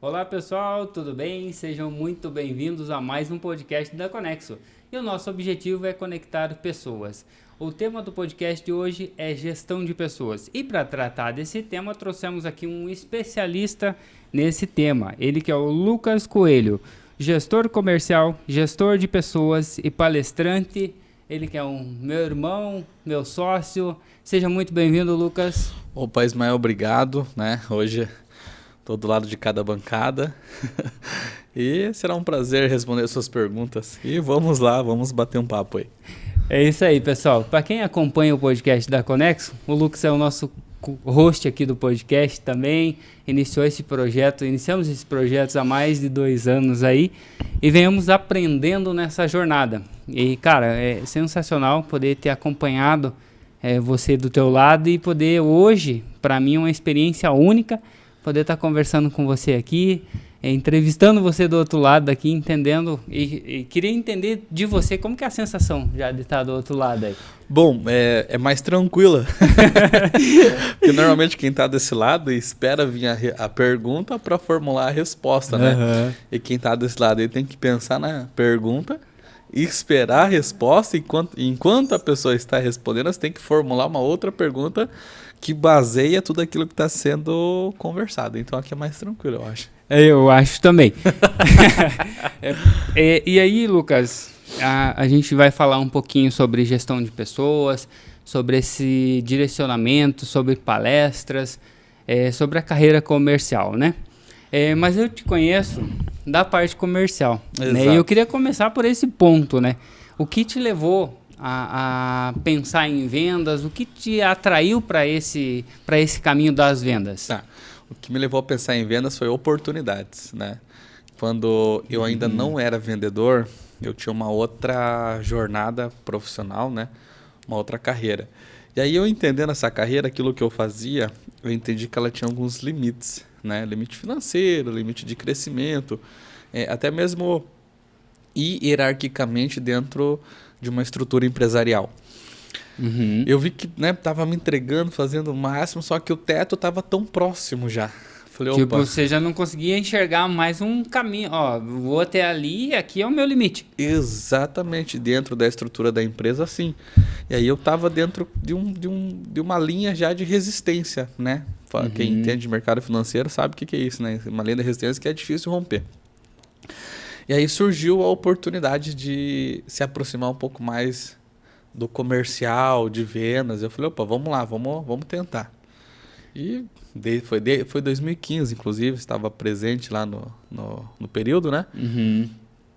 Olá pessoal, tudo bem? Sejam muito bem-vindos a mais um podcast da Conexo. E o nosso objetivo é conectar pessoas. O tema do podcast de hoje é gestão de pessoas. E para tratar desse tema, trouxemos aqui um especialista nesse tema. Ele que é o Lucas Coelho, gestor comercial, gestor de pessoas e palestrante. Ele que é meu irmão, meu sócio. Seja muito bem-vindo, Lucas. Opa, Ismael, obrigado, né? Hoje estou do lado de cada bancada e será um prazer responder suas perguntas. E vamos lá, vamos bater um papo aí. É isso aí, pessoal. Para quem acompanha o podcast da Conexo, o Lucas é o nosso host aqui do podcast também. Iniciamos esse projeto há mais de 2 anos aí e venhamos aprendendo nessa jornada. E, cara, é sensacional poder ter acompanhado você do teu lado e poder hoje, para mim, é uma experiência única, poder estar conversando com você aqui, entrevistando você do outro lado aqui, entendendo e queria entender de você como que é a sensação já de estar do outro lado aí. Bom, é mais tranquila, porque normalmente quem está desse lado espera vir a pergunta para formular a resposta, né? Uhum. E quem está desse lado aí tem que pensar na pergunta e esperar a resposta, enquanto a pessoa está respondendo, você tem que formular uma outra pergunta que baseia tudo aquilo que está sendo conversado. Então aqui é mais tranquilo, eu acho. Eu acho também. E aí, Lucas, a gente vai falar um pouquinho sobre gestão de pessoas, sobre esse direcionamento, sobre palestras, sobre a carreira comercial, né? Mas eu te conheço da parte comercial, né? E eu queria começar por esse ponto, né? O que te levou a pensar em vendas? O que te atraiu para esse caminho das vendas? Tá. O que me levou a pensar em vendas foi oportunidades, né? Quando eu ainda não era vendedor, eu tinha uma outra jornada profissional, né? Uma outra carreira. E aí eu entendendo essa carreira, aquilo que eu fazia, eu entendi que ela tinha alguns limites, né? Limite financeiro, limite de crescimento, até mesmo hierarquicamente dentro de uma estrutura empresarial. Uhum. Eu vi que estava me entregando, fazendo o máximo, só que o teto estava tão próximo já. Falei, Tipo, opa. você já não conseguia enxergar mais um caminho. Ó, vou até ali e aqui é o meu limite. Exatamente, dentro da estrutura da empresa, sim. E aí eu estava dentro de uma linha já de resistência, né? Quem entende de mercado financeiro sabe o que é isso, né? Uma linha de resistência que é difícil romper. E aí surgiu a oportunidade de se aproximar um pouco mais do comercial, de vendas. Eu falei, opa, vamos lá, vamos tentar. E foi 2015, inclusive, estava presente lá no período, né? Uhum.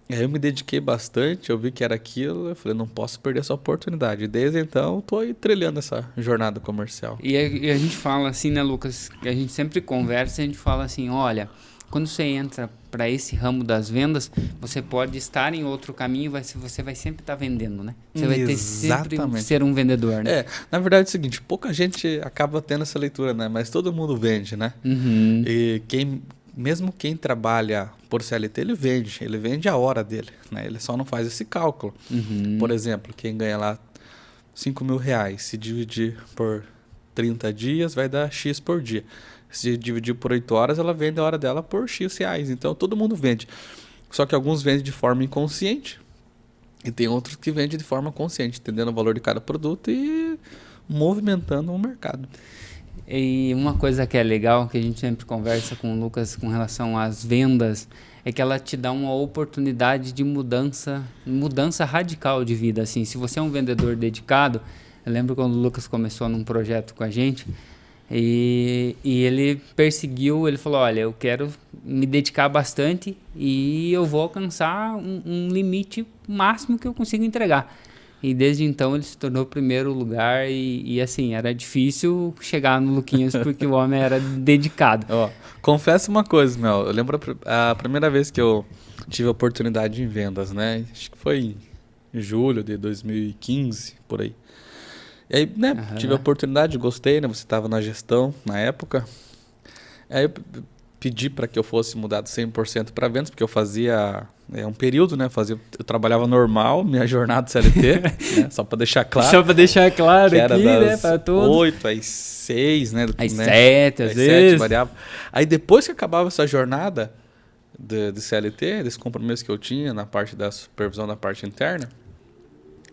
E aí eu me dediquei bastante, eu vi que era aquilo, eu falei, não posso perder essa oportunidade. E desde então, estou aí trilhando essa jornada comercial. E a gente fala assim, né, Lucas? A gente sempre conversa e a gente fala assim, olha, quando você entra para esse ramo das vendas, você pode estar em outro caminho, você vai sempre estar vendendo, né? Você vai ter sempre ser um vendedor, né? Na verdade é o seguinte, pouca gente acaba tendo essa leitura, né? Mas todo mundo vende, né? Uhum. E mesmo quem trabalha por CLT, ele vende a hora dele, né? Ele só não faz esse cálculo. Uhum. Por exemplo, quem ganha lá R$5.000, se dividir por 30 dias, vai dar X por dia. Se dividir por 8 horas, ela vende a hora dela por X reais. Então, todo mundo vende. Só que alguns vendem de forma inconsciente e tem outros que vendem de forma consciente, entendendo o valor de cada produto e movimentando o mercado. E uma coisa que é legal, que a gente sempre conversa com o Lucas com relação às vendas, é que ela te dá uma oportunidade de mudança radical de vida. Assim, se você é um vendedor dedicado, eu lembro quando o Lucas começou num projeto com a gente, e ele ele falou, olha, eu quero me dedicar bastante e eu vou alcançar um limite máximo que eu consigo entregar. E desde então ele se tornou o primeiro lugar e assim, era difícil chegar no Luquinhas porque o homem era dedicado. Ó, confesso uma coisa, Mel. Eu lembro a primeira vez que eu tive a oportunidade em vendas, né? Acho que foi em julho de 2015, por aí. E aí, né, tive a oportunidade, gostei, né? Você estava na gestão na época. Aí eu pedir para que eu fosse mudado 100% para vendas, porque eu fazia um período, né? Eu trabalhava normal, minha jornada CLT, né? Só para deixar claro. Só para deixar claro que era aqui, das né? Para todos. 8 às 6, né? Às 7, às vezes. 7, variava. Aí depois que acabava essa jornada de CLT, desse compromisso que eu tinha na parte da supervisão da parte interna,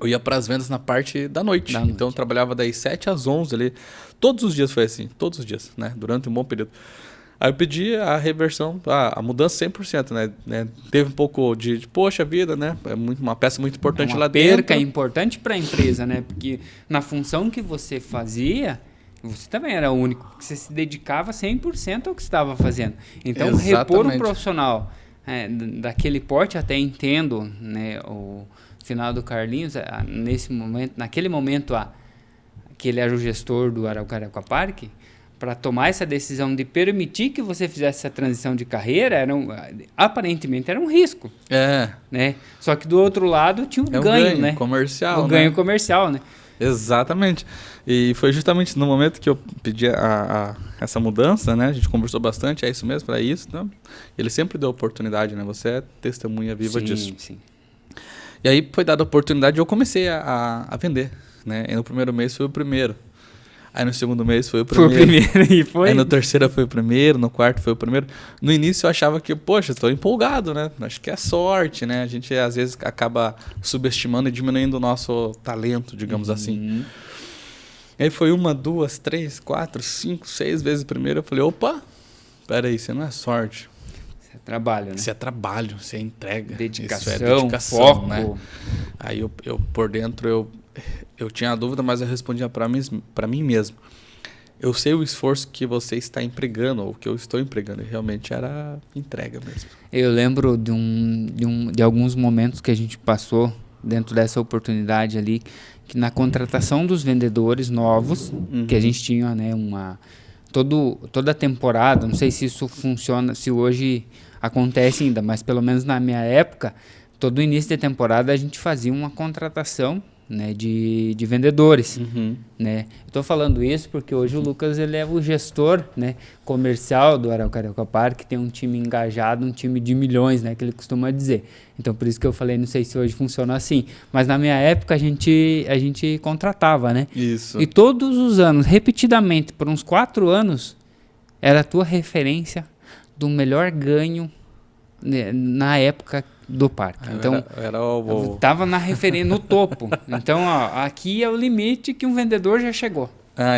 eu ia para as vendas na parte da noite. Então eu trabalhava das 7 às 11 ali. Todos os dias foi assim, todos os dias, né? Durante um bom período. Aí eu pedi a reversão, a mudança 100%, né? Teve um pouco de poxa vida, né? É uma peça muito importante lá dentro. Uma perca importante para a empresa, né? Porque na função que você fazia, você também era o único, porque você se dedicava 100% ao que você estava fazendo. Então, Exatamente. repor um profissional daquele porte, até entendo, né? O final do Carlinhos, naquele momento, que ele era o gestor do Araucária Aquapark, para tomar essa decisão de permitir que você fizesse essa transição de carreira, aparentemente era um risco. Né? Só que do outro lado tinha um ganho, né? Comercial, ganho comercial, né? Exatamente. E foi justamente no momento que eu pedi essa mudança, né? A gente conversou bastante, é isso mesmo, para isso. Né? Ele sempre deu oportunidade, né? Você é testemunha viva disso. Sim. E aí foi dada a oportunidade e eu comecei a vender, né? E no primeiro mês foi o primeiro. Aí no segundo mês foi o primeiro. E foi. Aí no terceiro foi o primeiro, no quarto foi o primeiro. No início eu achava que, poxa, estou empolgado, né? Acho que é sorte, né? A gente às vezes acaba subestimando e diminuindo o nosso talento, digamos assim. Aí foi 1, 2, 3, 4, 5, 6 vezes o primeiro. Eu falei, opa, peraí, isso não é sorte. Isso é trabalho, né? Isso é trabalho, isso é entrega. Dedicação, isso é dedicação, foco. Né? Aí eu por dentro eu tinha a dúvida, mas eu respondia para mim mesmo. Eu sei o esforço que você está empregando, ou que eu estou empregando, e realmente era entrega mesmo. Eu lembro de alguns momentos que a gente passou dentro dessa oportunidade ali, que na contratação dos vendedores novos, que a gente tinha, né, toda a temporada, não sei se isso funciona, se hoje acontece ainda, mas pelo menos na minha época, todo início de temporada a gente fazia uma contratação, né, de vendedores, né? Estou falando isso porque hoje o Lucas ele é o gestor, né, comercial do Araucária Aquapark, tem um time engajado, um time de milhões, né, que ele costuma dizer. Então por isso que eu falei, não sei se hoje funciona assim, mas na minha época a gente contratava, né? Isso. E todos os anos, repetidamente, por uns 4 anos, era a tua referência do melhor ganho, né, na época do parque. Então, eu estava no topo. Então, aqui é o limite que um vendedor já chegou.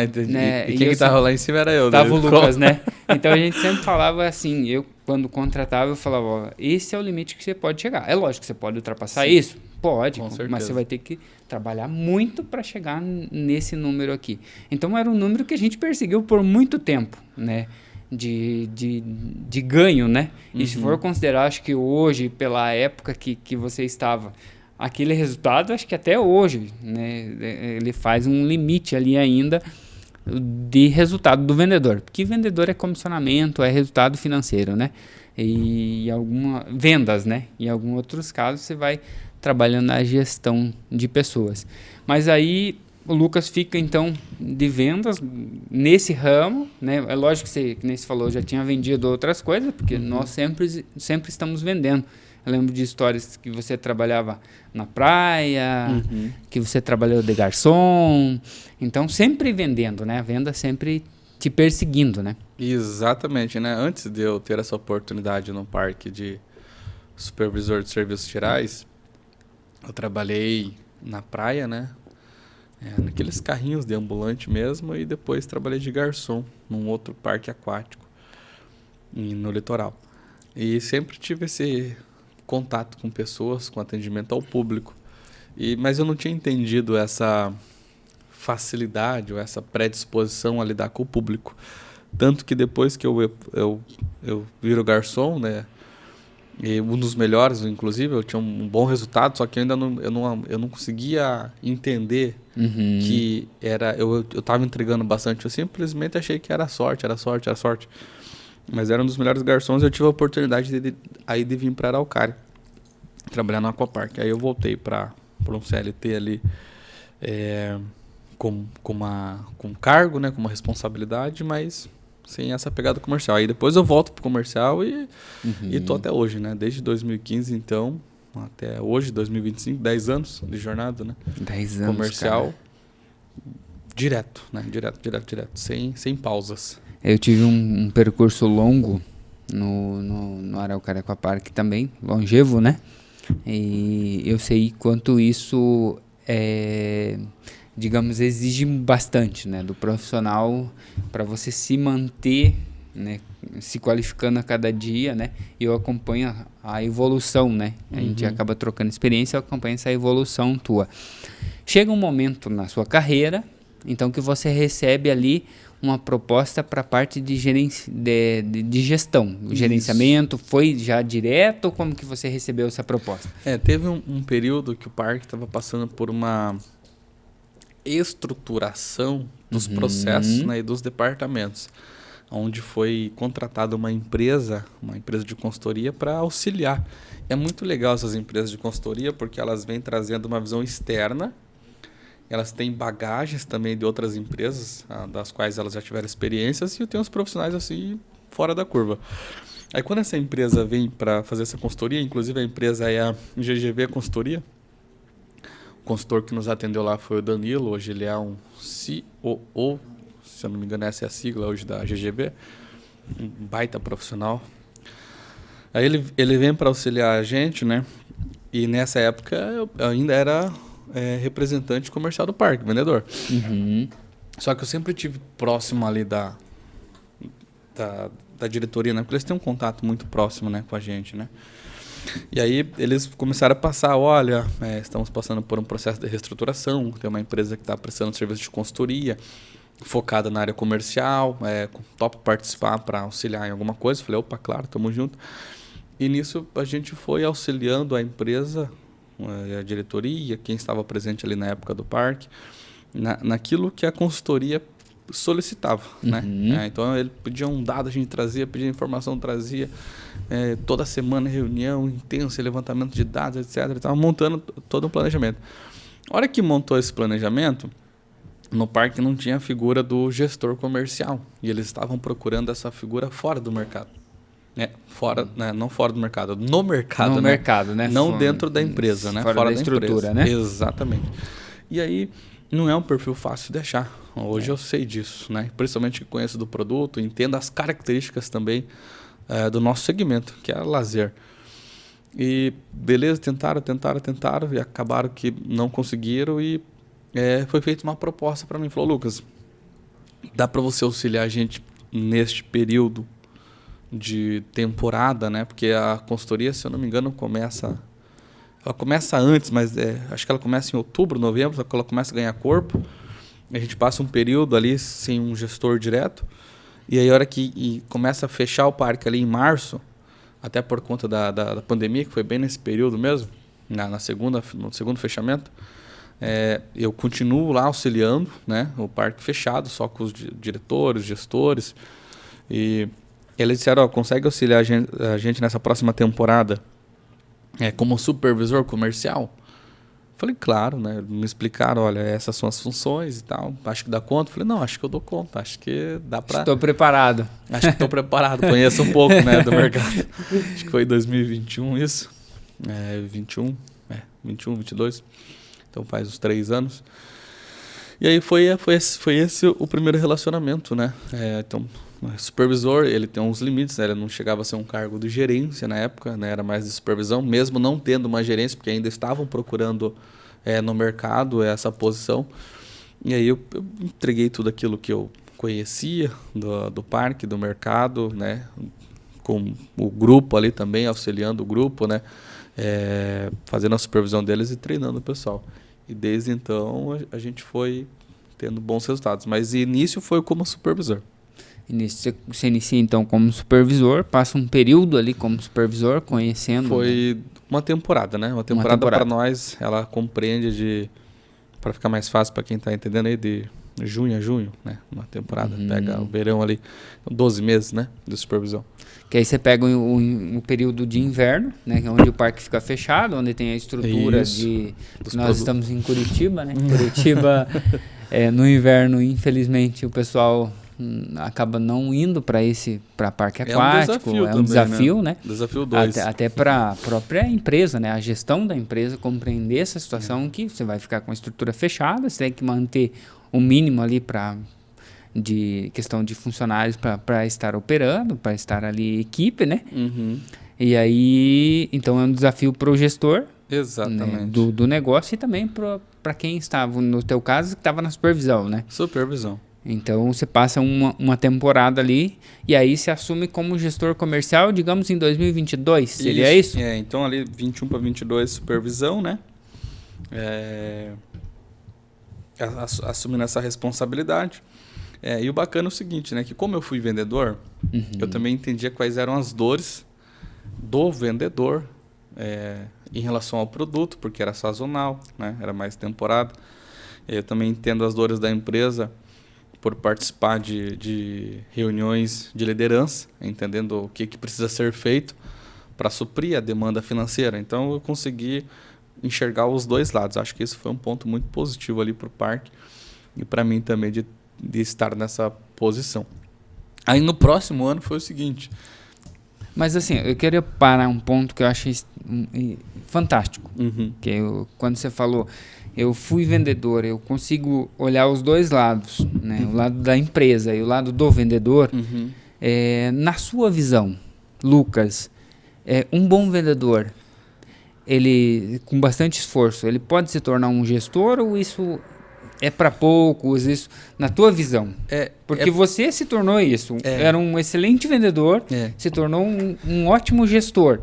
Entendi. Né? E quem estava lá em cima era eu. Estava o Lucas, né? Então, a gente sempre falava assim, eu quando contratava, eu falava, esse é o limite que você pode chegar. É lógico que você pode ultrapassar isso? Pode, mas você vai ter que trabalhar muito para chegar nesse número aqui. Então, era um número que a gente perseguiu por muito tempo, né? De ganho, né? E se for considerar, acho que hoje, pela época que você estava, aquele resultado, acho que até hoje, né? Ele faz um limite ali ainda de resultado do vendedor. Porque vendedor é comissionamento, é resultado financeiro, né? E vendas, né? Em alguns outros casos, você vai trabalhando na gestão de pessoas. Mas aí o Lucas fica, então, de vendas nesse ramo, né? É lógico que você, que nem você falou, já tinha vendido outras coisas, porque nós sempre estamos vendendo. Eu lembro de histórias que você trabalhava na praia, que você trabalhou de garçom. Então, sempre vendendo, né? A venda sempre te perseguindo, né? Exatamente, né? Antes de eu ter essa oportunidade no parque de supervisor de serviços gerais, eu trabalhei na praia, né? Naqueles carrinhos de ambulante mesmo, e depois trabalhei de garçom num outro parque aquático no litoral. E sempre tive esse contato com pessoas, com atendimento ao público. Mas eu não tinha entendido essa facilidade ou essa predisposição a lidar com o público. Tanto que depois que eu viro garçom, né? E um dos melhores, inclusive, eu tinha um bom resultado, só que eu ainda não conseguia entender que eu estava entregando bastante. Eu simplesmente achei que era sorte. Mas era um dos melhores garçons e eu tive a oportunidade de vir para Araucária, trabalhar no Aquapark. Aí eu voltei para um CLT ali com cargo, né, com uma responsabilidade, mas sem essa pegada comercial. Aí depois eu volto pro comercial e tô até hoje, né? Desde 2015, então, até hoje, 2025, 10 anos de jornada, né? 10 anos, comercial, cara. Direto, né? Direto, sem pausas. Eu tive um percurso longo no Araucária Aquapark também, longevo, né? E eu sei quanto isso digamos, exige bastante, né, do profissional para você se manter, né, se qualificando a cada dia, né? E eu acompanho a evolução, né? A gente acaba trocando experiência, eu acompanho essa evolução tua. Chega um momento na sua carreira, então, que você recebe ali uma proposta para a parte de gestão. O gerenciamento foi já direto ou como que você recebeu essa proposta? Teve um período que o parque estava passando por uma estruturação dos processos, né, e dos departamentos, onde foi contratada uma empresa de consultoria para auxiliar. É muito legal essas empresas de consultoria porque elas vêm trazendo uma visão externa, elas têm bagagens também de outras empresas, das quais elas já tiveram experiências, e tem os profissionais assim fora da curva. Aí quando essa empresa vem para fazer essa consultoria, inclusive a empresa é a GGV Consultoria, o consultor que nos atendeu lá foi o Danilo, hoje ele é um COO, se eu não me engano essa é a sigla hoje da GGV, um baita profissional. Aí ele vem para auxiliar a gente, né? E nessa época eu ainda era representante comercial do parque, vendedor. Só que eu sempre tive próximo ali da diretoria, né? Porque eles têm um contato muito próximo, né, com a gente, né? E aí eles começaram a passar, olha, estamos passando por um processo de reestruturação, tem uma empresa que está prestando serviço de consultoria, focada na área comercial, topa participar para auxiliar em alguma coisa. Falei, opa, claro, estamos juntos. E nisso a gente foi auxiliando a empresa, a diretoria, quem estava presente ali na época do parque, naquilo que a consultoria solicitava, né? Então ele pedia um dado, a gente trazia, pedia informação, trazia, toda semana reunião intensa, levantamento de dados, etc. Estava montando todo um planejamento. A hora que montou esse planejamento, no parque não tinha a figura do gestor comercial e eles estavam procurando essa figura fora do mercado. Fora, né? Não fora do mercado, no mercado, no né? mercado, né? Não dentro da empresa, né? Fora da estrutura, empresa, né? Exatamente. E aí não é um perfil fácil de achar. Hoje eu sei disso, né? Principalmente que conheço do produto, entendo as características também do nosso segmento, que é lazer. E beleza, tentaram e acabaram que não conseguiram e foi feita uma proposta para mim. Falou, Lucas, dá para você auxiliar a gente neste período de temporada, né? Porque a consultoria, se eu não me engano, ela começa antes, mas acho que ela começa em outubro, novembro, só que ela começa a ganhar corpo. A gente passa um período ali sem um gestor direto. E aí a hora que começa a fechar o parque ali em março, até por conta da pandemia, que foi bem nesse período mesmo, no segundo fechamento, eu continuo lá auxiliando, né, o parque fechado, só com os diretores, gestores. E eles disseram, consegue auxiliar a gente nessa próxima temporada como supervisor comercial? Falei, claro, né? Me explicaram, olha, essas são as funções e tal. Acho que dá conta? Falei, não, acho que eu dou conta. Acho que dá para... Estou preparado. Acho que estou preparado. Conheço um pouco, né, do mercado. Acho que foi 2021 isso. 21, 22. Então faz uns 3 anos. E aí foi esse o primeiro relacionamento, né? Então, o supervisor, ele tem uns limites, né? Ele não chegava a ser um cargo de gerência na época, né? Era mais de supervisão, mesmo não tendo uma gerência, porque ainda estavam procurando no mercado essa posição. E aí eu entreguei tudo aquilo que eu conhecia do parque, do mercado, né? Com o grupo ali também, auxiliando o grupo, né? Fazendo a supervisão deles e treinando o pessoal. E desde então a gente foi tendo bons resultados. Mas início foi como supervisor. Você inicia então como supervisor, passa um período ali como supervisor, conhecendo... Foi uma temporada, né? Uma temporada para nós, ela compreende para ficar mais fácil para quem está entendendo aí, de junho a junho, né? Uma temporada, pega o verão ali, 12 meses, né? De supervisão. Que aí você pega o período de inverno, né? Onde o parque fica fechado, onde tem a estrutura nós estamos em Curitiba, né? Curitiba, no inverno, infelizmente, o pessoal acaba não indo para parque É um aquático, desafio é um também, desafio, né? Desafio 2. Até para a própria empresa, né? A gestão da empresa compreender essa situação que você vai ficar com a estrutura fechada, você tem que manter o mínimo ali de questão de funcionários para estar operando, para estar ali equipe, né? Uhum. E aí, então é um desafio para o gestor, Exatamente. né, do negócio e também para quem estava, no teu caso, que estava na supervisão, né? Supervisão. Então você passa uma temporada ali e aí se assume como gestor comercial, digamos em 2022, seria isso? Então ali 21 para 22 supervisão, né? Assumindo essa responsabilidade. E o bacana é o seguinte, né? Que como eu fui vendedor, eu também entendia quais eram as dores do vendedor em relação ao produto, porque era sazonal, né? Era mais temporada. Eu também entendo as dores da empresa por participar de reuniões de liderança, entendendo o que precisa ser feito para suprir a demanda financeira. Então eu consegui enxergar os dois lados. Acho que isso foi um ponto muito positivo ali para o parque e para mim também de estar nessa posição. Aí no próximo ano foi o seguinte. Mas assim, eu queria parar um ponto que eu achei fantástico. Que quando você falou, eu fui vendedor, eu consigo olhar os dois lados, né? O lado da empresa e o lado do vendedor. Na sua visão, Lucas, um bom vendedor, ele com bastante esforço, ele pode se tornar um gestor ou isso é para poucos, isso na tua visão? Porque você se tornou isso, era um excelente vendedor, se tornou um ótimo gestor.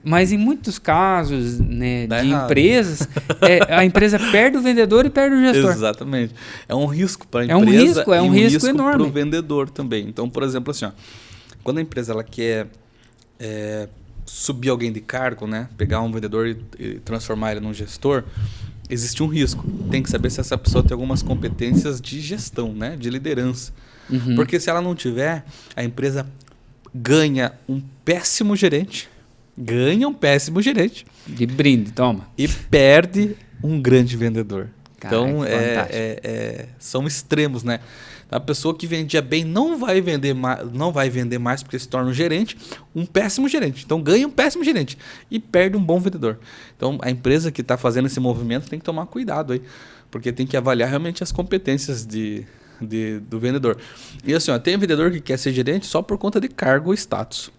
Mas em muitos casos, né, de empresas, a empresa perde o vendedor e perde o gestor. Exatamente. É um risco para a empresa é um risco enorme para o vendedor também. Então, por exemplo, assim, quando a empresa ela quer subir alguém de cargo, né, pegar um vendedor e transformar ele num gestor, existe um risco. Tem que saber se essa pessoa tem algumas competências de gestão, né, de liderança. Porque se ela não tiver, a empresa ganha um péssimo gerente. De brinde, toma. E perde um grande vendedor. Caraca, então, são extremos, né? A pessoa que vendia bem não vai vender mais porque se torna um gerente, um péssimo gerente. Então, ganha um péssimo gerente e perde um bom vendedor. Então, a empresa que está fazendo esse movimento tem que tomar cuidado aí, porque tem que avaliar realmente as competências do vendedor. E assim, tem vendedor que quer ser gerente só por conta de cargo ou status.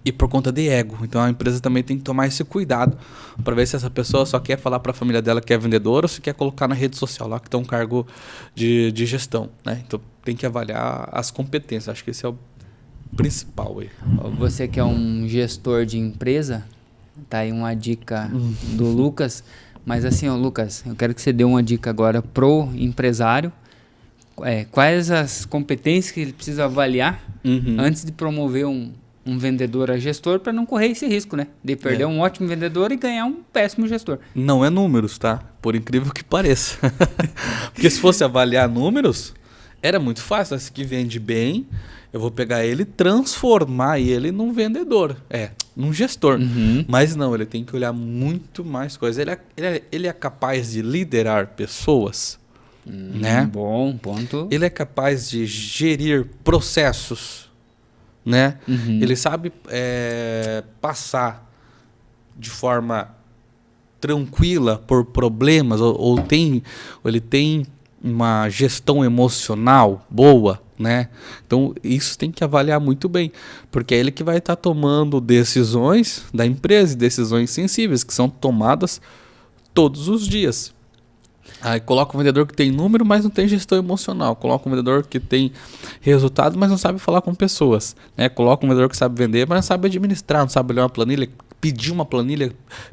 E por conta de ego. Então a empresa também tem que tomar esse cuidado para ver se essa pessoa só quer falar para a família dela que é vendedora ou se quer colocar na rede social lá que tem um cargo de gestão, né? Então tem que avaliar as competências. Acho que esse é o principal aí. Você que é um gestor de empresa, tá aí uma dica do Lucas. Mas assim, Lucas, eu quero que você dê uma dica agora pro empresário. Quais as competências que ele precisa avaliar antes de promover um vendedor a gestor para não correr esse risco, né? De perder um ótimo vendedor e ganhar um péssimo gestor. Não é números, tá? Por incrível que pareça. Porque se fosse avaliar números, era muito fácil. Esse que vende bem, eu vou pegar ele e transformar ele num vendedor. Num gestor. Mas não, ele tem que olhar muito mais coisas. Ele é capaz de liderar pessoas, né? Bom ponto. Ele é capaz de gerir processos, né? Ele sabe passar de forma tranquila por problemas ou ele tem uma gestão emocional boa, né? Então isso tem que avaliar muito bem, porque é ele que vai estar tomando decisões da empresa, decisões sensíveis que são tomadas todos os dias. Aí coloca um vendedor que tem número, mas não tem gestão emocional. Coloca um vendedor que tem resultado, mas não sabe falar com pessoas, né? Coloca um vendedor que sabe vender, mas não sabe administrar, não sabe ler uma planilha,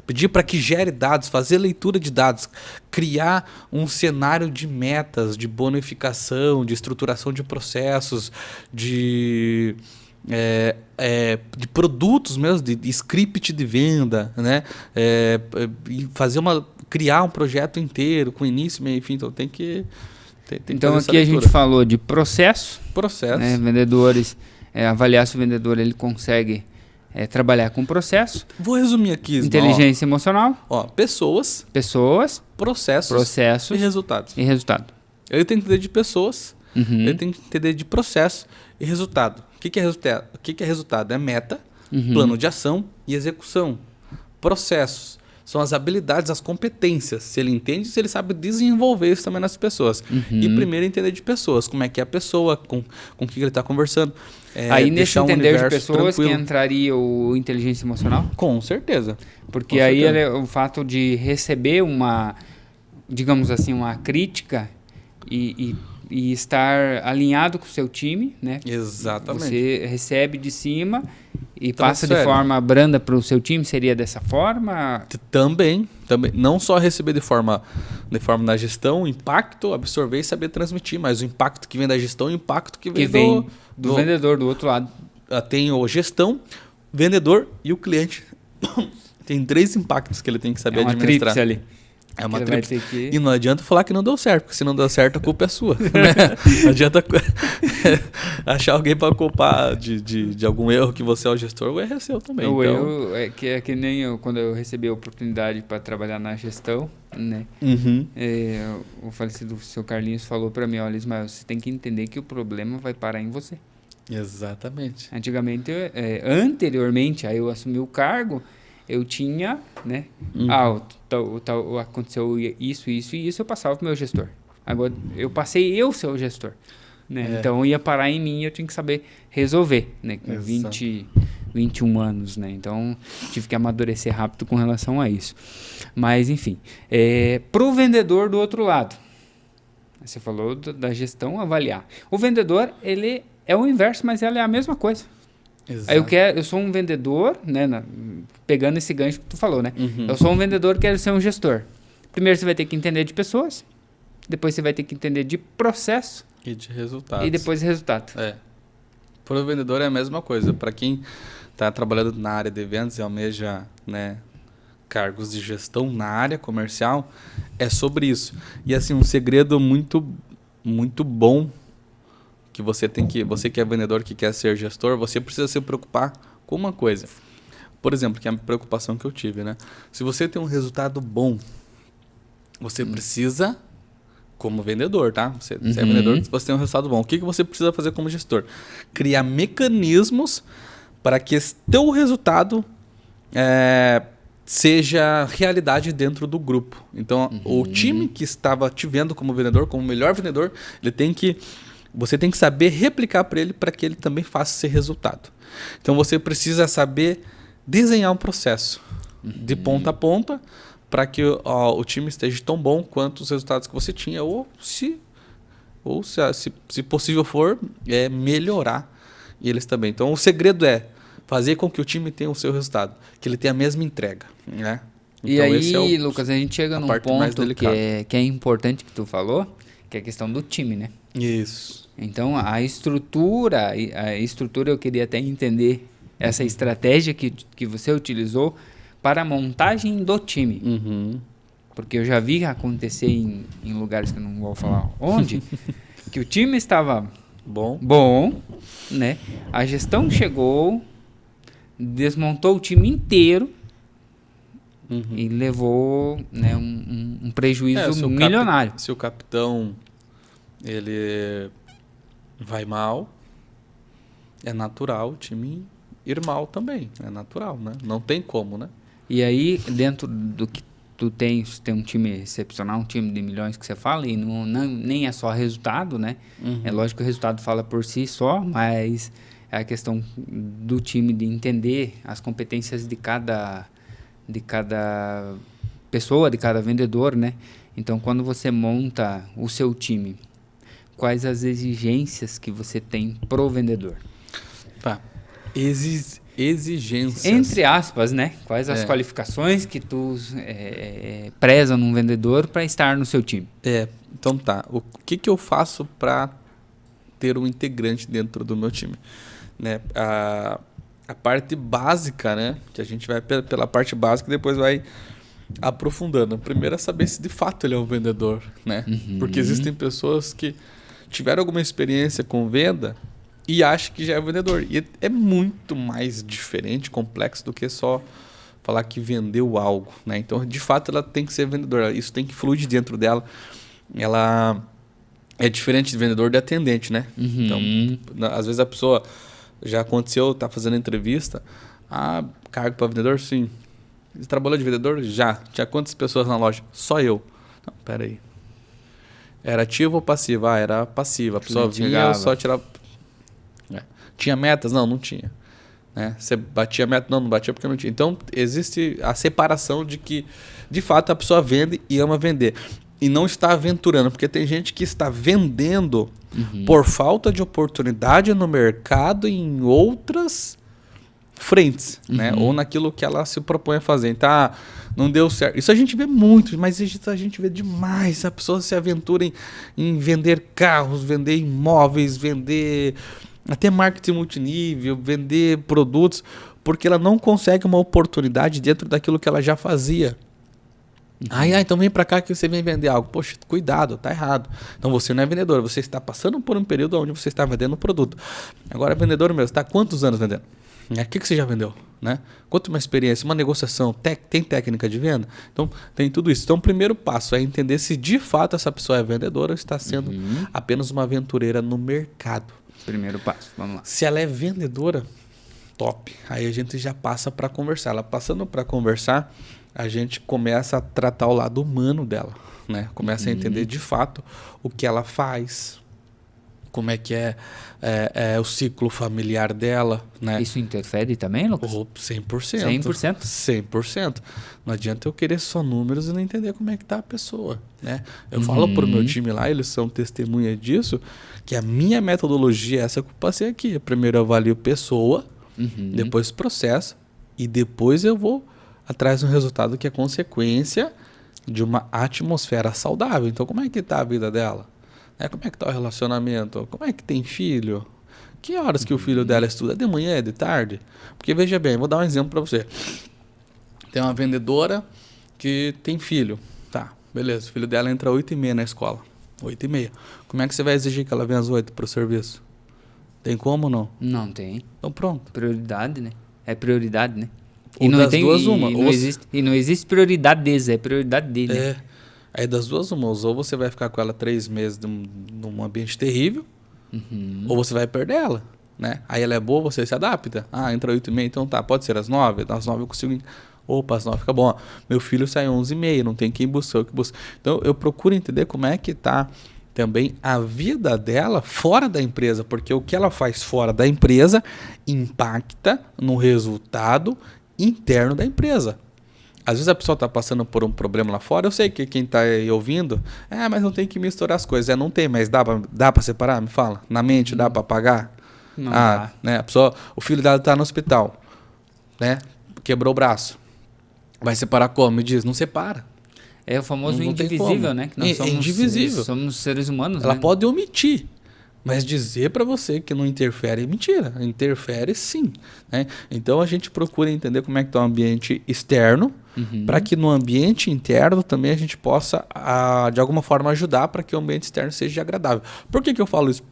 pedir para que gere dados, fazer leitura de dados, criar um cenário de metas, de bonificação, de estruturação de processos, de produtos mesmo, de script de venda, né? E criar um projeto inteiro, com início, meio e fim. Então tem que então aqui a gente falou de processo. Né? Vendedores, avaliar se o vendedor ele consegue trabalhar com processo. Vou resumir aqui. Inteligência emocional. Pessoas, processos e resultados. resultado. Ele tem que entender de pessoas Ele tem que entender de processo e resultado. O que é resultado? O que é resultado? É meta, plano de ação e execução. Processos. São as habilidades, as competências. Se ele entende, se ele sabe desenvolver isso também nas pessoas. E primeiro entender de pessoas. Como é que é a pessoa, com que ele está conversando. Aí nesse entender de pessoas tranquilo. que entraria o inteligência emocional? Com certeza. Porque Com aí certeza. o fato de receber uma, digamos assim, uma crítica e estar alinhado com o seu time, né? Exatamente. Você recebe de cima e Transfere. passa de forma branda para o seu time, seria dessa forma? Também. Não só receber de forma na gestão, o impacto, absorver e saber transmitir, mas o impacto que vem da gestão e o impacto que vem, do vendedor do outro lado. Tem o gestão, vendedor e o cliente. Tem 3 impactos que ele tem que saber É uma administrar. tríplice ali. É uma Ele vai tríplice. ter que- E não adianta falar que não deu certo, porque se não deu certo, a culpa é sua. Né? Não adianta achar alguém para culpar de algum erro que você é o gestor, o erro é seu também. O então... erro é que nem eu, quando eu recebi a oportunidade para trabalhar na gestão, né? O falecido seu Carlinhos falou para mim, olha, Ismael, você tem que entender que o problema vai parar em você. Exatamente. Antigamente, anteriormente, aí eu assumi o cargo, eu tinha, né? Aconteceu isso, eu passava pro meu gestor. Agora, eu passei eu ser o gestor. Né? Então, ia parar em mim e eu tinha que saber resolver, né? Com 21 anos, né? Então, tive que amadurecer rápido com relação a isso. Mas, enfim. Pro vendedor do outro lado, você falou da gestão avaliar. O vendedor, ele é o inverso, mas ele é a mesma coisa. Exato. Aí eu sou um vendedor, né? Pegando esse gancho que tu falou, né? Eu sou um vendedor, quero ser um gestor. Primeiro você vai ter que entender de pessoas, depois você vai ter que entender de processo E de resultados. e depois resultado. Para o vendedor é a mesma coisa. Para quem está trabalhando na área de vendas e almeja, né, cargos de gestão na área comercial, é sobre isso. E assim, um segredo muito, muito bom que você que é vendedor, que quer ser gestor, você precisa se preocupar com uma coisa. Por exemplo, que é a preocupação que eu tive, né? Se você tem um resultado bom, você precisa, como vendedor, tá? Você é vendedor, você tem um resultado bom. O que você precisa fazer como gestor? Criar mecanismos para que esse teu resultado seja realidade dentro do grupo. Então, o time que estava te vendo como vendedor, como melhor vendedor, você tem que saber replicar para ele, para que ele também faça esse resultado. Então, você precisa saber desenhar um processo de ponta a ponta para que o time esteja tão bom quanto os resultados que você tinha, ou se possível for, melhorar eles também. Então, o segredo é fazer com que o time tenha o seu resultado, que ele tenha a mesma entrega. Né? Então, E aí, Lucas, a gente chega num ponto que é importante que tu falou, que é a questão do time, né? Isso. Então, a estrutura eu queria até entender essa estratégia que você utilizou para a montagem do time. Porque eu já vi acontecer em lugares que eu não vou falar onde, que o time estava bom, né? A gestão chegou, desmontou o time inteiro e levou, né, um prejuízo milionário. Se o capitão ele vai mal, é natural o time ir mal também. É natural, né? Não tem como, né? E aí, dentro do que tu tem um time excepcional, um time de milhões que você fala, e nem é só resultado, né? É lógico que o resultado fala por si só, mas é a questão do time de entender as competências de cada pessoa, de cada vendedor, né? Então, quando você monta o seu time, quais as exigências que você tem pro vendedor? Tá. Exigências. Entre aspas, né? Quais as qualificações que tu preza num vendedor para estar no seu time? Então tá. O que eu faço para ter um integrante dentro do meu time? Né? A parte básica, né? Que a gente vai pela parte básica e depois vai aprofundando. Primeiro é saber se de fato ele é um vendedor, né? Porque existem pessoas que tiveram alguma experiência com venda e acham que já é vendedor. E é muito mais diferente, complexo do que só falar que vendeu algo, né? Então, de fato, ela tem que ser vendedora. Isso tem que fluir de dentro dela. Ela É diferente de vendedor de atendente, né? Então, às vezes a pessoa... Já aconteceu, tá fazendo entrevista. Ah, cargo para vendedor? Sim. Você trabalhou de vendedor? Já. Tinha quantas pessoas na loja? Só eu. Não, pera aí. Era ativo ou passivo? Ah, era passiva. A pessoa vinha, eu só tirava... Tinha metas? Não, não tinha. Né? Você batia meta? Não, não batia porque não tinha. Então, existe a separação de que, de fato, a pessoa vende e ama vender. E não está aventurando, porque tem gente que está vendendo por falta de oportunidade no mercado em outras frentes, né? Ou naquilo que ela se propõe a fazer. Então, não deu certo. Isso a gente vê muito, mas a gente vê demais. A pessoa se aventura em vender carros, vender imóveis, vender até marketing multinível, vender produtos, porque ela não consegue uma oportunidade dentro daquilo que ela já fazia. Então vem para cá que você vem vender algo. Poxa, cuidado, tá errado. Então você não é vendedor, você está passando por um período onde você está vendendo um produto. Agora, vendedor mesmo, está há quantos anos vendendo? O que você já vendeu? Né? Quanto uma experiência, uma negociação, tem técnica de venda? Então, tem tudo isso. Então, o primeiro passo é entender se de fato essa pessoa é vendedora ou está sendo apenas uma aventureira no mercado. Primeiro passo, vamos lá. Se ela é vendedora, top. Aí a gente já passa para conversar. Ela passando para conversar, a gente começa a tratar o lado humano dela, né? Começa a entender de fato o que ela faz, como é que é o ciclo familiar dela, né? Isso interfere também, Lucas? 100%. 100%? 100%. Não adianta eu querer só números e não entender como é que tá a pessoa, né? Eu falo pro meu time lá, eles são testemunha disso, que a minha metodologia é essa que eu passei aqui. Primeiro eu avalio pessoa, depois processo e depois eu vou atrás de um resultado que é consequência de uma atmosfera saudável. Então, como é que está a vida dela? Como é que está o relacionamento? Como é que tem filho? Que horas que o filho dela estuda? É de manhã, é de tarde? Porque, veja bem, vou dar um exemplo para você. Tem uma vendedora que tem filho. Tá, beleza. O filho dela entra às 8h30 na escola. 8h30. Como é que você vai exigir que ela venha às 8 para o serviço? Tem como ou não? Não tem. Então, pronto. Prioridade, né? É prioridade, né? E não tem duas uma. E não existe prioridades, é prioridade dele. É. Aí das duas uma, ou você vai ficar com ela 3 meses num ambiente terrível, ou você vai perder ela, né? Aí ela é boa, você se adapta. Entra 8h30, então tá, pode ser às 9, às 9 eu consigo... Opa, às 9 fica bom. Meu filho sai às 11h30, não tem quem buscar, eu que busco. Então eu procuro entender como é que tá também a vida dela fora da empresa, porque o que ela faz fora da empresa impacta no resultado interno da empresa. Às vezes a pessoa está passando por um problema lá fora, eu sei que quem está aí ouvindo, mas não tem que misturar as coisas. Não tem, mas dá para separar? Me fala. Na mente dá para apagar? Não dá. Né? A pessoa, o filho dela está no hospital, né? Quebrou o braço. Vai separar como? Me diz, não separa. É o famoso não indivisível, né? Que nós somos, indivisível. Somos seres humanos, Ela né? pode omitir. Mas dizer para você que não interfere é mentira. Interfere sim. Né? Então a gente procura entender como é que está o ambiente externo, para que no ambiente interno também a gente possa, de alguma forma, ajudar para que o ambiente externo seja agradável. Por que eu falo isso?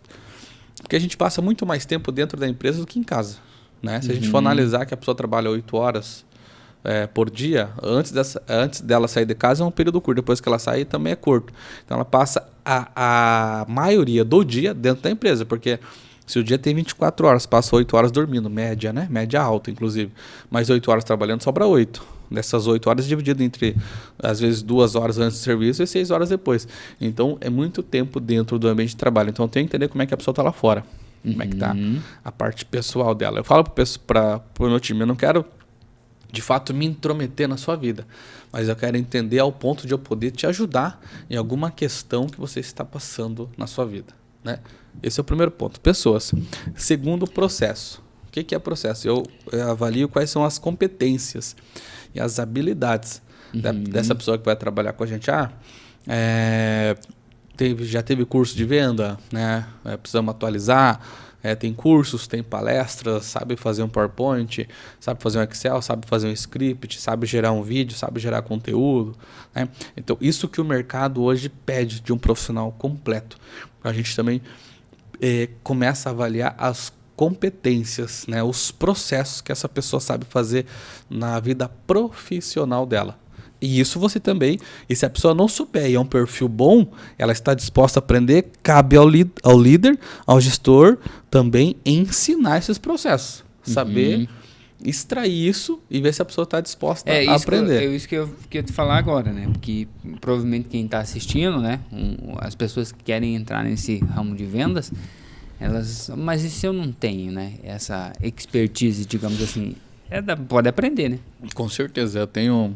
Porque a gente passa muito mais tempo dentro da empresa do que em casa. Né? Se a gente for analisar que a pessoa trabalha 8 horas por dia, antes dela sair de casa é um período curto, depois que ela sai também é curto. Então ela passa a maioria do dia dentro da empresa, porque se o dia tem 24 horas, passa 8 horas dormindo, média, né? Média alta, inclusive. Mais 8 horas trabalhando, sobra 8. Dessas 8 horas dividido entre, às vezes, 2 horas antes do serviço e 6 horas depois. Então, é muito tempo dentro do ambiente de trabalho. Então, eu tenho que entender como é que a pessoa está lá fora. Como é que está a parte pessoal dela. Eu falo para o meu time, eu não quero, de fato, me intrometer na sua vida. Mas eu quero entender ao ponto de eu poder te ajudar em alguma questão que você está passando na sua vida. Né? Esse é o primeiro ponto. Pessoas. Segundo, processo. O que é processo? Eu avalio quais são as competências e as habilidades dessa pessoa que vai trabalhar com a gente. Já teve curso de venda, né? Precisamos atualizar. Tem cursos, tem palestras, sabe fazer um PowerPoint, sabe fazer um Excel, sabe fazer um script, sabe gerar um vídeo, sabe gerar conteúdo. Né? Então, isso que o mercado hoje pede de um profissional completo. A gente também começa a avaliar as competências, né? Os processos que essa pessoa sabe fazer na vida profissional dela. E isso você também, e se a pessoa não souber e é um perfil bom, ela está disposta a aprender, cabe ao líder, ao gestor, também ensinar esses processos. Saber extrair isso e ver se a pessoa está disposta a aprender. É isso que eu queria te falar agora, né? Porque provavelmente quem está assistindo, né? As pessoas que querem entrar nesse ramo de vendas, mas e se eu não tenho, né? Essa expertise, digamos assim, pode aprender, né? Com certeza, eu tenho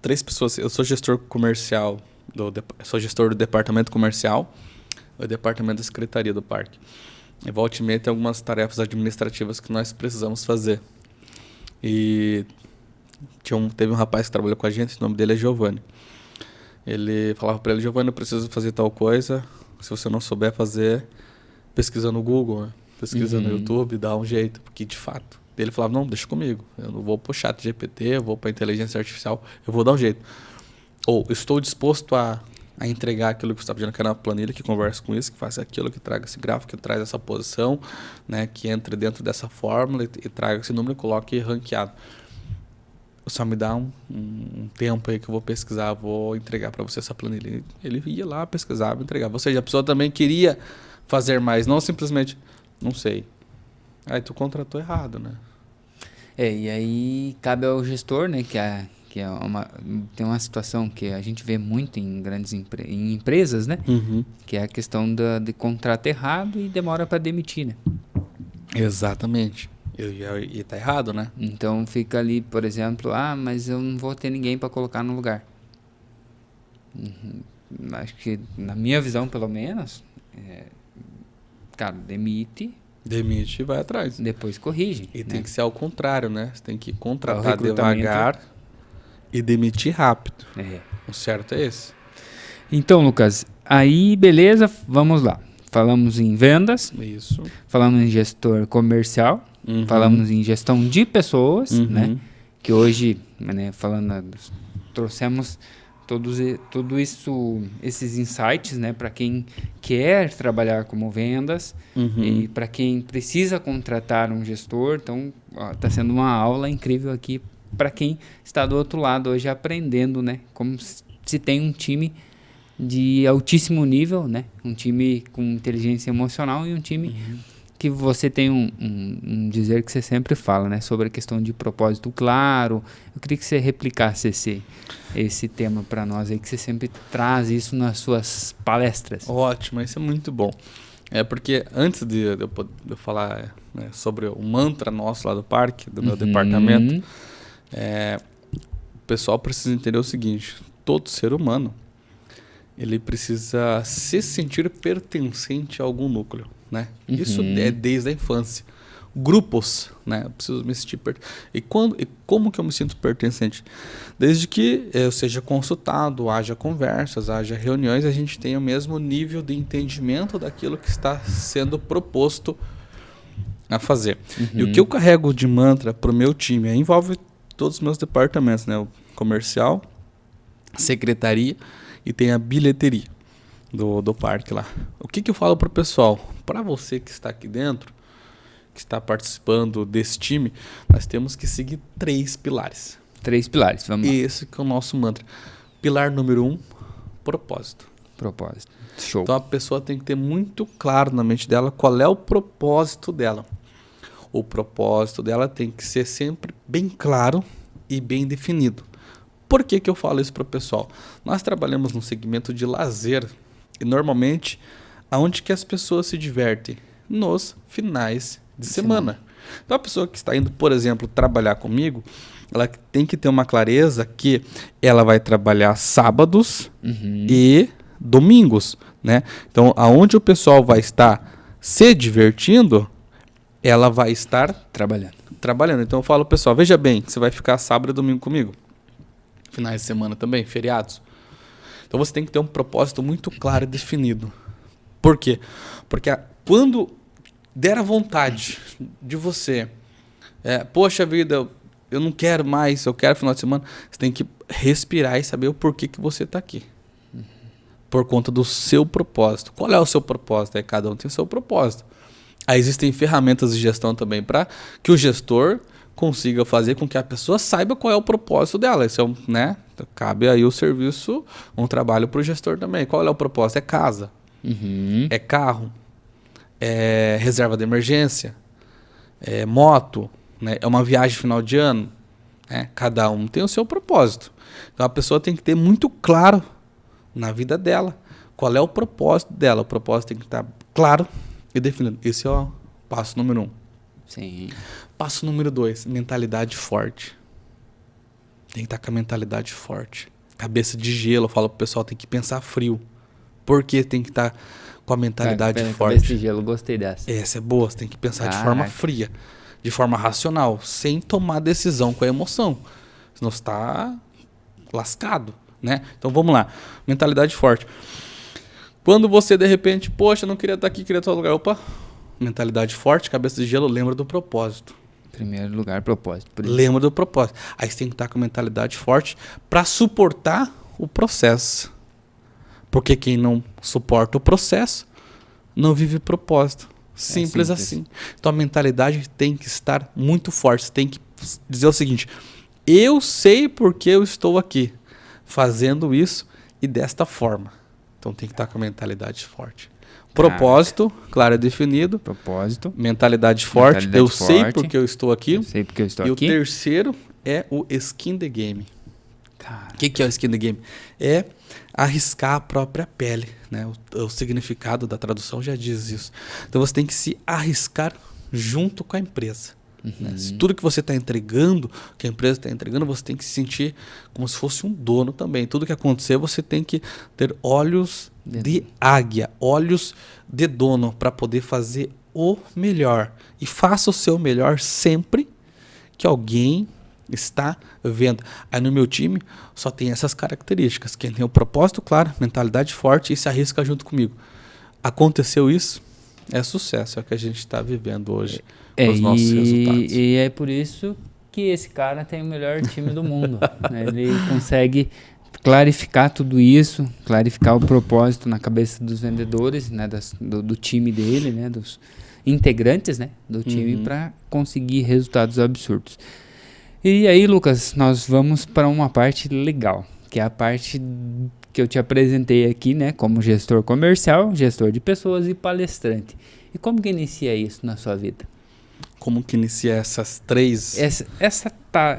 3 pessoas. Eu sou gestor comercial, sou gestor do departamento comercial, o departamento da secretaria do parque. E volta e meia tem algumas tarefas administrativas que nós precisamos fazer. E teve um rapaz que trabalhou com a gente, o nome dele é Giovanni. Ele falava para ele: Giovanni, eu preciso fazer tal coisa. Se você não souber fazer, pesquisa no Google, né? Pesquisa no YouTube, dá um jeito, porque de fato. Ele falava: não, deixa comigo, eu não vou pro chat GPT, eu vou para inteligência artificial, eu vou dar um jeito. Ou estou disposto a entregar aquilo que você está pedindo, que é na planilha, que converse com isso, que faça aquilo, que traga esse gráfico, que traz essa posição, né, que entre dentro dessa fórmula e traga esse número e coloque ranqueado. Só me dá um tempo aí que eu vou pesquisar, vou entregar para você essa planilha. Ele ia lá, pesquisava, entregava. Ou seja, a pessoa também queria fazer mais, não simplesmente, não sei. Aí tu contratou errado, né? E aí cabe ao gestor, né, tem uma situação que a gente vê muito em grandes em empresas, né? Que é a questão de contrato errado e demora para demitir, né? Exatamente. E tá errado, né? Então fica ali, por exemplo, mas eu não vou ter ninguém para colocar no lugar. Acho que, na minha visão, pelo menos, cara, demite e vai atrás. Depois corrige. E né? tem que ser ao contrário, né? Você tem que contratar devagar e demitir rápido. O certo é esse. Então, Lucas, aí beleza, vamos lá. Falamos em vendas. Isso. Falamos em gestor comercial. Falamos em gestão de pessoas, né? Que hoje, né, trouxemos tudo isso, esses insights, né, para quem quer trabalhar como vendas e para quem precisa contratar um gestor. Então, está sendo uma aula incrível aqui para quem está do outro lado hoje aprendendo, né, como se tem um time de altíssimo nível, né, um time com inteligência emocional e um time que você tem um dizer que você sempre fala, né, sobre a questão de propósito claro. Eu queria que você replicasse esse tema para nós aí, que você sempre traz isso nas suas palestras. Ótimo, isso é muito bom. Porque antes de eu falar sobre o mantra nosso lá do parque, do meu departamento, o pessoal precisa entender o seguinte: todo ser humano ele precisa se sentir pertencente a algum núcleo, né? Isso é desde a infância. Grupos, né? Eu preciso me sentir e como que eu me sinto pertencente? Desde que eu seja consultado, haja conversas, haja reuniões, a gente tenha o mesmo nível de entendimento daquilo que está sendo proposto a fazer. E o que eu carrego de mantra para o meu time envolve todos os meus departamentos, né? O comercial, secretaria e tem a bilheteria do parque lá. O que eu falo para o pessoal? Para você que está aqui dentro, que está participando desse time, nós temos que seguir 3 pilares. 3 pilares, vamos lá. Esse que é o nosso mantra. Pilar número 1, propósito. Propósito. Show. Então a pessoa tem que ter muito claro na mente dela qual é o propósito dela. O propósito dela tem que ser sempre bem claro e bem definido. Por que eu falo isso para o pessoal? Nós trabalhamos num segmento de lazer e normalmente aonde que as pessoas se divertem? Nos finais de semana. Então a pessoa que está indo, por exemplo, trabalhar comigo, ela tem que ter uma clareza que ela vai trabalhar sábados e domingos, né? Então aonde o pessoal vai estar se divertindo, ela vai estar trabalhando. Então eu falo, pessoal, veja bem, você vai ficar sábado e domingo comigo. Finais de semana também, feriados. Então você tem que ter um propósito muito claro e definido. Por quê? Porque quando der a vontade de você, poxa vida, eu não quero mais, eu quero final de semana, você tem que respirar e saber o porquê que você está aqui. Por conta do seu propósito. Qual é o seu propósito? Cada um tem o seu propósito. Aí existem ferramentas de gestão também para que o gestor consiga fazer com que a pessoa saiba qual é o propósito dela. Isso é né? Cabe aí o serviço, um trabalho para o gestor também. Qual é o propósito? É casa, é carro, é reserva de emergência, é moto, né? É uma viagem final de ano. Né? Cada um tem o seu propósito. Então a pessoa tem que ter muito claro na vida dela qual é o propósito dela. O propósito tem que estar claro e definido. Esse é o passo número 1. Sim. Passo número 2, mentalidade forte. Tem que estar com a mentalidade forte. Cabeça de gelo, eu falo pro pessoal, tem que pensar frio. Por que tem que estar com a mentalidade forte? Cabeça de gelo, gostei dessa. Essa é boa, você tem que pensar de forma fria, de forma racional, sem tomar decisão com a emoção. Senão você está lascado, né? Então vamos lá, mentalidade forte. Quando você de repente, poxa, não queria estar aqui, queria estar no lugar. Opa, mentalidade forte, cabeça de gelo, lembra do propósito. Primeiro lugar, propósito. Lembra do propósito. Aí você tem que estar com mentalidade forte para suportar o processo. Porque quem não suporta o processo não vive propósito. Simples assim. Então a mentalidade tem que estar muito forte. Você tem que dizer o seguinte: eu sei porque eu estou aqui fazendo isso e desta forma. Então tem que estar com a mentalidade forte. Propósito, claro, é definido. Propósito. Mentalidade forte. Eu sei porque eu estou aqui. Eu sei porque eu estou aqui. E o terceiro é o skin the game. O que é o skin the game? É arriscar a própria pele. Né? O significado da tradução já diz isso. Então você tem que se arriscar junto com a empresa. Né? Se tudo que você está entregando, que a empresa está entregando, você tem que se sentir como se fosse um dono também. Tudo que acontecer, você tem que ter olhos de águia, olhos de dono para poder fazer o melhor. E faça o seu melhor sempre que alguém está vendo. Aí no meu time só tem essas características. Quem tem o propósito claro, mentalidade forte e se arrisca junto comigo. Aconteceu isso, é sucesso. É o que a gente está vivendo hoje. Os nossos resultados. E é por isso que esse cara tem o melhor time do mundo. Né? Ele consegue clarificar tudo isso, clarificar o propósito na cabeça dos vendedores, né? do time dele, né? Dos integrantes, né? Do time para conseguir resultados absurdos. E aí, Lucas, nós vamos para uma parte legal, que é a parte que eu te apresentei aqui, né? Como gestor comercial, gestor de pessoas e palestrante. E como que inicia isso na sua vida? Como que inicia essas três...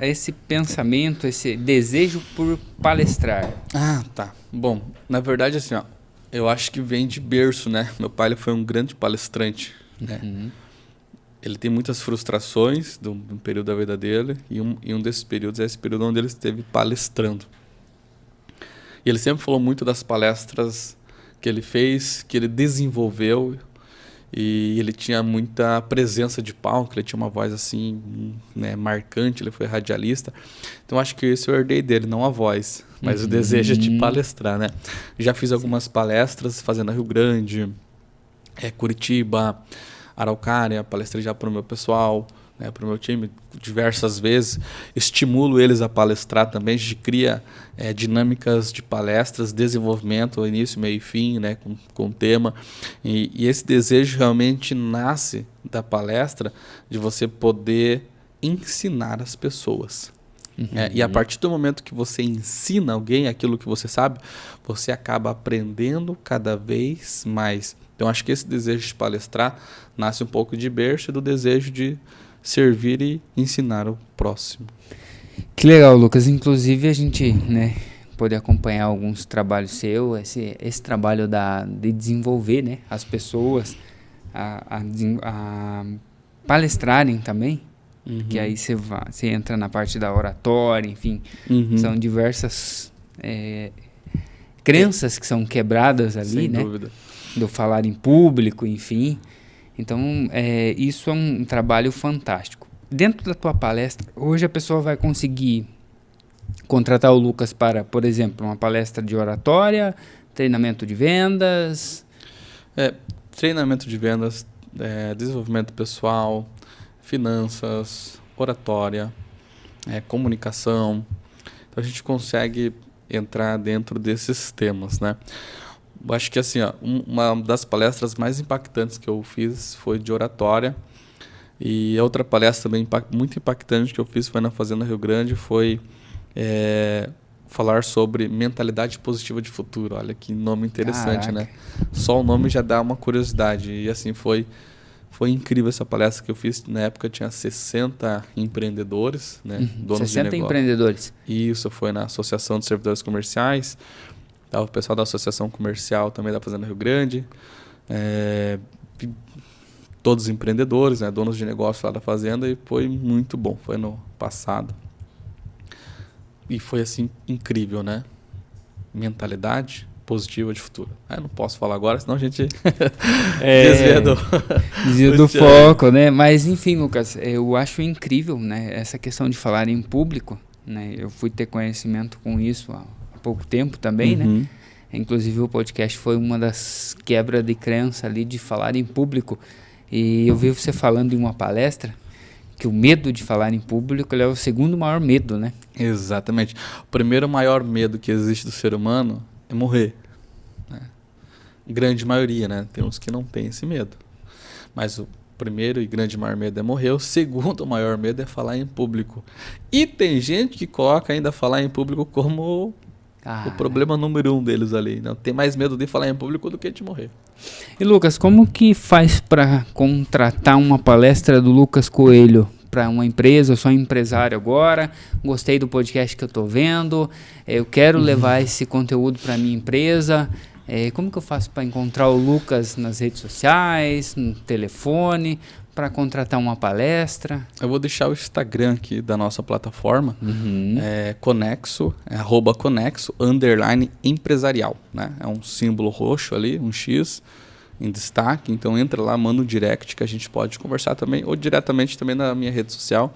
Esse pensamento, esse desejo por palestrar. Ah, tá. Bom, na verdade, assim, ó, eu acho que vem de berço, né? Meu pai ele foi um grande palestrante, né? Ele tem muitas frustrações de um período da vida dele, e um desses períodos é esse período onde ele esteve palestrando. E ele sempre falou muito das palestras que ele fez, que ele desenvolveu, e ele tinha muita presença de palco, ele tinha uma voz assim, né, marcante, ele foi radialista. Então acho que esse eu herdei dele, não a voz, mas o desejo de palestrar, né? Já fiz algumas palestras fazendo Rio Grande, Curitiba, Araucária, palestrei já para o meu pessoal, né, para o meu time diversas vezes. Estimulo eles a palestrar também. A gente cria dinâmicas de palestras, desenvolvimento, início, meio e fim, né, com tema. E esse desejo realmente nasce da palestra, de você poder ensinar as pessoas. E a partir do momento que você ensina alguém aquilo que você sabe, você acaba aprendendo cada vez mais. Então, acho que esse desejo de palestrar nasce um pouco de berço e do desejo de servir e ensinar o próximo. Que legal, Lucas. Inclusive, a gente, né, pode acompanhar alguns trabalhos seus, esse trabalho de desenvolver, né, as pessoas a palestrarem também, que aí você entra na parte da oratória, enfim, são diversas crenças que são quebradas ali, sem né? dúvida. Do falar em público, enfim. Então, isso é um trabalho fantástico. Dentro da tua palestra, hoje a pessoa vai conseguir contratar o Lucas para, por exemplo, uma palestra de oratória, treinamento de vendas. Treinamento de vendas, desenvolvimento pessoal, finanças, oratória, comunicação. Então, a gente consegue entrar dentro desses temas, né? Eu acho que assim, ó, uma das palestras mais impactantes que eu fiz foi de oratória. E outra palestra também muito impactante que eu fiz foi na Fazenda Rio Grande, foi falar sobre mentalidade positiva de futuro. Olha que nome interessante, né? Só o nome já dá uma curiosidade. E assim, foi incrível essa palestra que eu fiz. Na época tinha 60 empreendedores, né? Donos 60 de negócio. empreendedores. Isso, foi na Associação de Servidores Comerciais. Tava o pessoal da Associação Comercial também da Fazenda Rio Grande. Todos empreendedores, né? Donos de negócio lá da Fazenda. E foi muito bom. Foi no passado. E foi assim, incrível, né? Mentalidade positiva de futuro. Eu não posso falar agora, senão a gente desvia do foco, né? Mas enfim, Lucas, eu acho incrível, né? Essa questão de falar em público, né? Eu fui ter conhecimento com isso há pouco tempo também, né? Inclusive o podcast foi uma das quebras de crença ali de falar em público. E eu vi você falando em uma palestra que o medo de falar em público é o segundo maior medo, né? Exatamente. O primeiro maior medo que existe do ser humano é morrer. Né? Grande maioria, né? Tem uns que não tem esse medo. Mas o primeiro e grande maior medo é morrer. O segundo maior medo é falar em público. E tem gente que coloca ainda falar em público como o problema número 1 deles ali. Não tem mais medo de falar em público do que de morrer. E Lucas, como que faz para contratar uma palestra do Lucas Coelho para uma empresa? Eu sou empresário agora, gostei do podcast que eu estou vendo, eu quero levar esse conteúdo para minha empresa. Como que eu faço para encontrar o Lucas nas redes sociais, no telefone, para contratar uma palestra? Eu vou deixar o Instagram aqui da nossa plataforma, Conexo, @Conexo _empresarial, né? É um símbolo roxo ali, um X em destaque, então entra lá, manda um direct que a gente pode conversar também, ou diretamente também na minha rede social,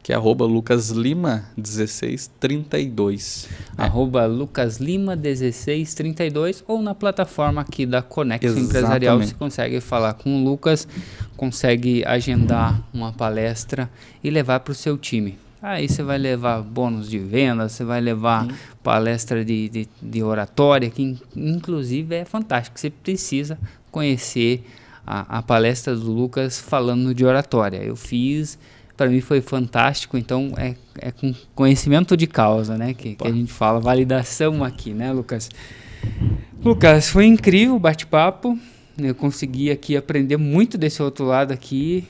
que é @LucasLima1632. @LucasLima1632 ou na plataforma aqui da Conexo Empresarial. Você consegue falar com o Lucas, consegue agendar uma palestra e levar para o seu time. Aí você vai levar bônus de venda, você vai levar palestra de oratória, que inclusive é fantástico. Você precisa conhecer a palestra do Lucas falando de oratória. Eu fiz, para mim foi fantástico, então é com conhecimento de causa, né? Que a gente fala, validação aqui, né, Lucas? Lucas, foi incrível o bate-papo. Eu consegui aqui aprender muito desse outro lado aqui.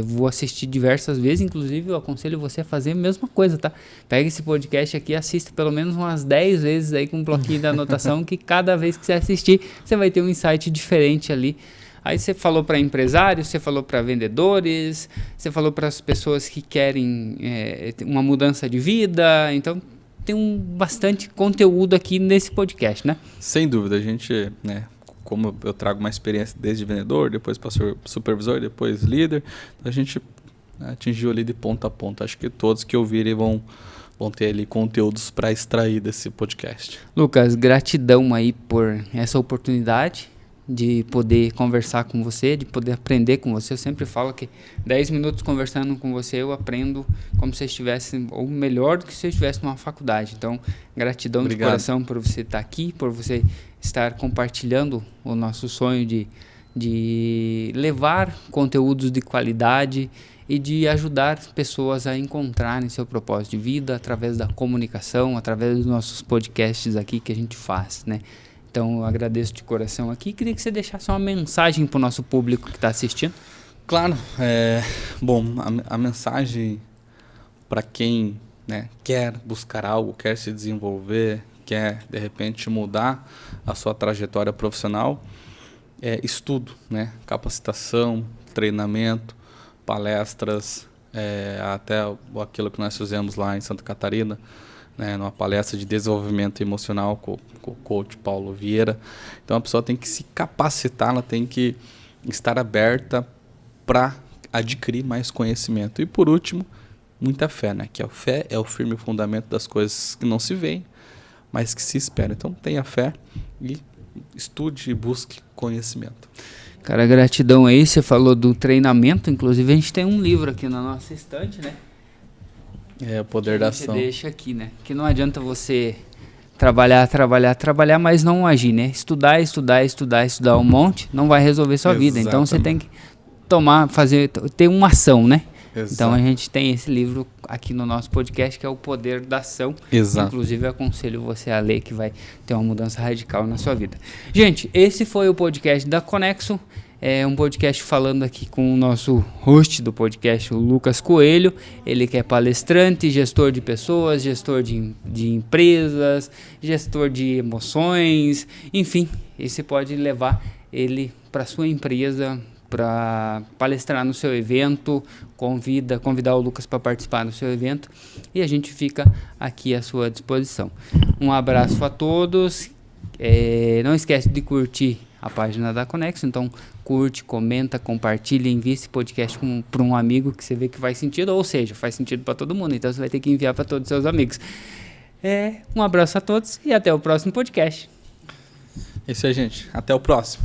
Vou assistir diversas vezes, inclusive eu aconselho você a fazer a mesma coisa, tá? Pega esse podcast aqui e assista pelo menos umas 10 vezes aí com um bloquinho da anotação, que cada vez que você assistir, você vai ter um insight diferente ali. Aí você falou para empresários, você falou para vendedores, você falou para as pessoas que querem uma mudança de vida. Então tem bastante conteúdo aqui nesse podcast, né? Sem dúvida, a gente, né? Como eu trago uma experiência desde vendedor, depois supervisor, depois líder, a gente atingiu ali de ponta a ponta. Acho que todos que ouvirem vão ter ali conteúdos para extrair desse podcast. Lucas, gratidão aí por essa oportunidade de poder conversar com você, de poder aprender com você. Eu sempre falo que 10 minutos conversando com você eu aprendo como se eu estivesse, ou melhor do que se eu estivesse numa faculdade. Então, gratidão de coração por você estar aqui, por você estar compartilhando o nosso sonho de levar conteúdos de qualidade e de ajudar pessoas a encontrarem seu propósito de vida através da comunicação, através dos nossos podcasts aqui que a gente faz, né? Então, eu agradeço de coração aqui. Queria que você deixasse uma mensagem para o nosso público que está assistindo. Claro. Bom, a mensagem para quem, né, quer buscar algo, quer se desenvolver, quer, de repente, mudar a sua trajetória profissional, estudo, né? Capacitação, treinamento, palestras, até aquilo que nós fizemos lá em Santa Catarina, né, numa palestra de desenvolvimento emocional com o coach Paulo Vieira. Então a pessoa tem que se capacitar, ela tem que estar aberta para adquirir mais conhecimento. E por último, muita fé, né? Que a fé é o firme fundamento das coisas que não se veem, mas que se esperam. Então tenha fé e estude e busque conhecimento. Cara, gratidão aí. Você falou do treinamento, inclusive a gente tem um livro aqui na nossa estante, né? O Poder da Ação. Você deixa aqui, né? Que não adianta você trabalhar, mas não agir, né? Estudar um monte não vai resolver sua vida. Então você tem que ter uma ação, né? Exato. Então a gente tem esse livro aqui no nosso podcast que é O Poder da Ação. Exato. Inclusive eu aconselho você a ler, que vai ter uma mudança radical na sua vida. Gente, esse foi o podcast da Conexo. É um podcast falando aqui com o nosso host do podcast, o Lucas Coelho. Ele que é palestrante, gestor de pessoas, gestor de empresas, gestor de emoções, enfim, e você pode levar ele para sua empresa, para palestrar no seu evento, convidar o Lucas para participar do seu evento, e a gente fica aqui à sua disposição. Um abraço a todos. Não esquece de curtir a página da Conexo, então curte, comenta, compartilha, envia esse podcast para um amigo que você vê que faz sentido, ou seja, faz sentido para todo mundo, então você vai ter que enviar para todos os seus amigos. Um abraço a todos e até o próximo podcast. É isso aí, gente. Até o próximo.